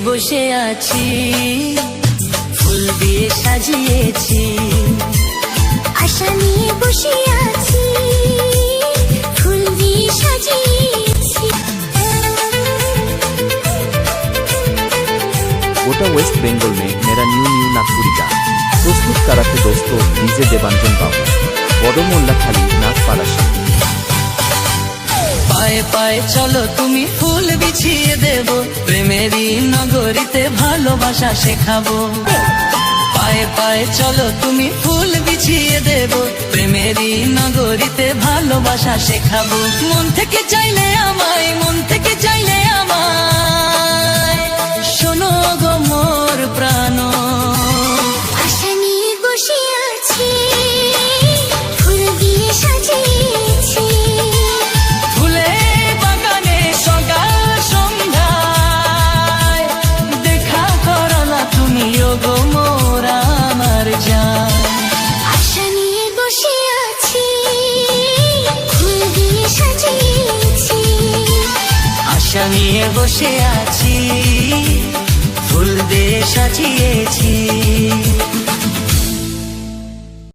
বসে আছি, ফুল দিয়ে সাজিয়েছি। আশা নিয়ে বসে আছি, ফুল দিয়ে সাজিয়েছি। গোটা ওয়েস্ট বেঙ্গল में मेरा न्यू न्यू नागपुरी गान प्रस्तुत कराते दोस्तों डीजे देवांजन बाबू বড়মোল্লা খালি নাগপাড়াশি। পায়ে পায়ে চলো তুমি, ফুল বিছিয়ে দেব, প্রেমেরই নগরীতে ভালোবাসা শেখাবো। পায়ে পায়ে চলো তুমি, ফুল বিছিয়ে দেব, প্রেমেরই নগরীতে ভালোবাসা শেখাবো। মন থেকে চাইলে আমায়, মন থেকে চাইলে আমায়, শোনো গো মোর প্রাণ। আশা নিয়ে বসে আছি, ফুল দিয়ে সাজিয়েছি। ফুলের বাগানে সকাল সন্ধ্যায় দেখা করো না তুমি গো মোর আমার জান। আশা নিয়ে বসে আছি, ফুল দিয়ে সাজিয়েছি। আশা নিয়ে বসে আছি, ফুল দিয়ে সাজিয়েছি।